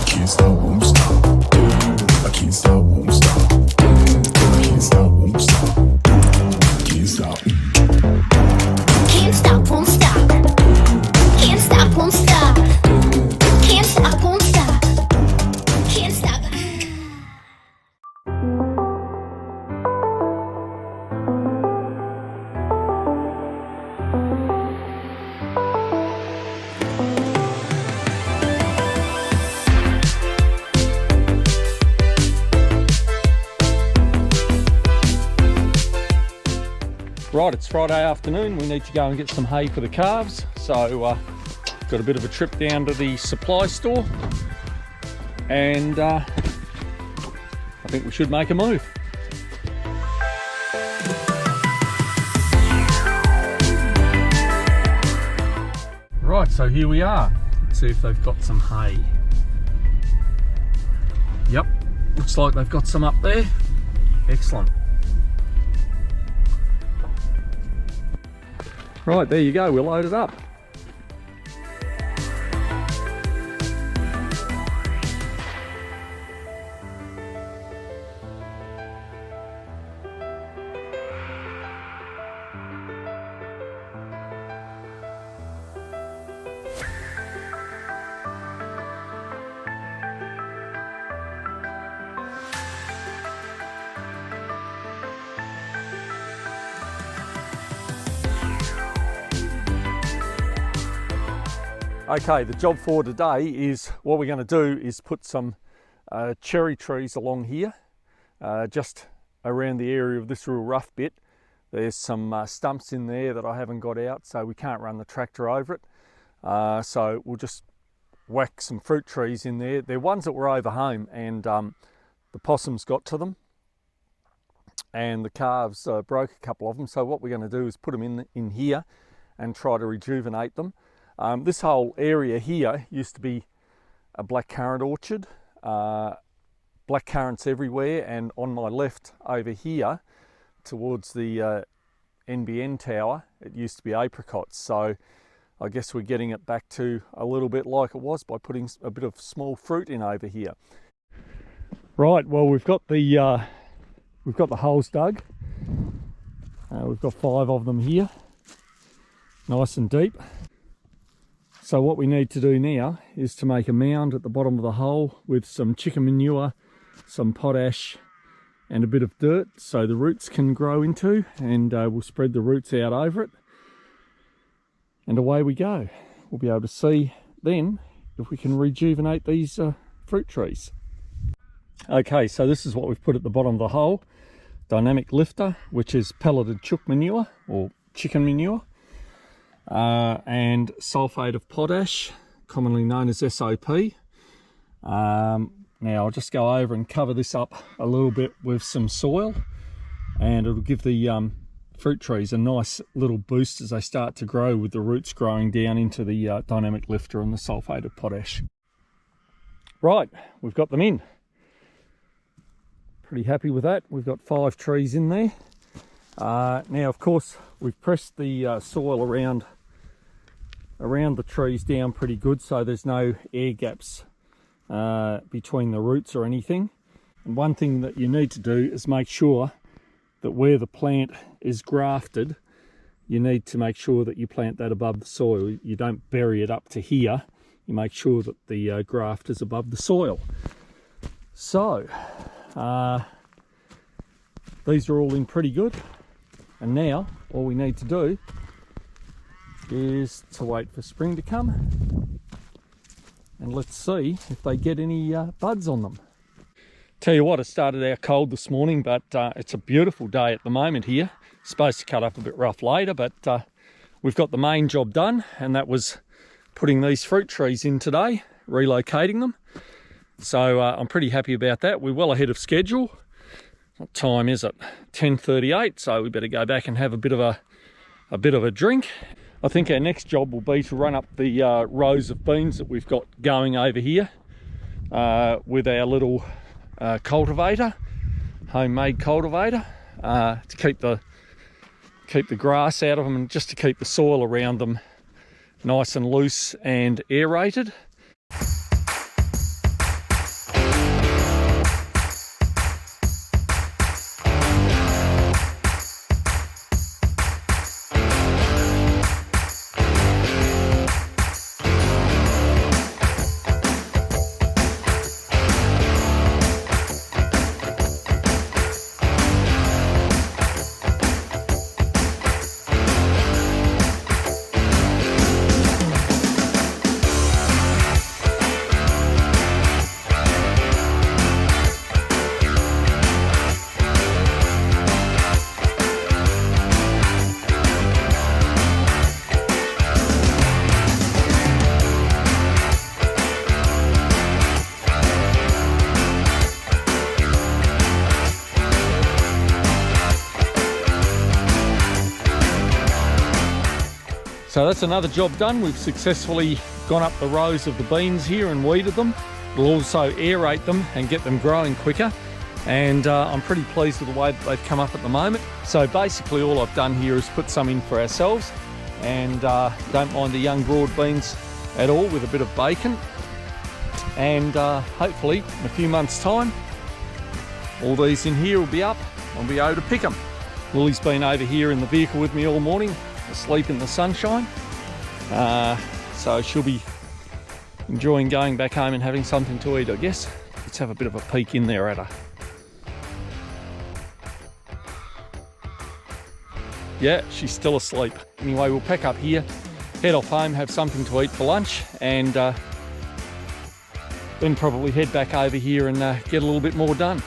Can't stop, won't stop. I can't stop, won't stop. I can't stop, won't stop. Can't stop. Can't stop, won't stop. Can't stop, won't stop. Can't stop, won't stop. Can't stop. Right, it's Friday afternoon. We need to go and get some hay for the calves. So got a bit of a trip down to the supply store, and I think we should make a move. Right, so here we are. Let's see if they've got some hay. Yep, looks like they've got some up there. Excellent. Right, there you go, we'll load it up. Okay, the job for today is, what we're going to do is put some cherry trees along here, just around the area of this real rough bit. There's some stumps in there that I haven't got out, so we can't run the tractor over it. So we'll just whack some fruit trees in there. They're ones that were over home, and the possums got to them, and the calves broke a couple of them. So what we're going to do is put them in here and try to rejuvenate them. This whole area here used to be a blackcurrant orchard. Blackcurrants everywhere, and on my left over here towards the NBN tower, it used to be apricots. So I guess we're getting it back to a little bit like it was by putting a bit of small fruit in over here. Right, well, we've got the holes dug. We've got 5 of them here, nice and deep. So what we need to do now is to make a mound at the bottom of the hole with some chicken manure, some potash and a bit of dirt so the roots can grow into, and we'll spread the roots out over it, and away we go. We'll be able to see then if we can rejuvenate these fruit trees. Okay, so this is what we've put at the bottom of the hole. Dynamic lifter, which is pelleted chook manure or chicken manure. And sulphate of potash, commonly known as SOP. Now I'll just go over and cover this up a little bit with some soil, and it'll give the fruit trees a nice little boost as they start to grow, with the roots growing down into the dynamic lifter and the sulphate of potash. Right, we've got them in. Pretty happy with that. We've got 5 trees in there. Now of course we've pressed the soil around the trees down pretty good, so there's no air gaps between the roots or anything. And one thing that you need to do is make sure that where the plant is grafted, you need to make sure that you plant that above the soil. You don't bury it up to here. You make sure that the graft is above the soil. So these are all in pretty good, and now all we need to do is to wait for spring to come, and let's see if they get any buds on them. Tell you what, it started out cold this morning, but it's a beautiful day at the moment here. Supposed to cut up a bit rough later, but we've got the main job done, and that was putting these fruit trees in today, relocating them. So I'm pretty happy about that. We're well ahead of schedule. What time is it? 10:38, so we better go back and have a bit of a drink. I think our next job will be to run up the rows of beans that we've got going over here with our little cultivator, homemade cultivator, to keep the grass out of them and just to keep the soil around them nice and loose and aerated. So that's another job done. We've successfully gone up the rows of the beans here and weeded them. We'll also aerate them and get them growing quicker. And I'm pretty pleased with the way that they've come up at the moment. So basically all I've done here is put some in for ourselves, and don't mind the young broad beans at all, with a bit of bacon. And hopefully in a few months' time, all these in here will be up and I'll be able to pick them. Lily's been over here in the vehicle with me all morning, asleep in the sunshine, so she'll be enjoying going back home and having something to eat, I guess. Let's have a bit of a peek in there at her. Yeah, she's still asleep. Anyway, we'll pack up here, head off home, have something to eat for lunch, and then probably head back over here and get a little bit more done.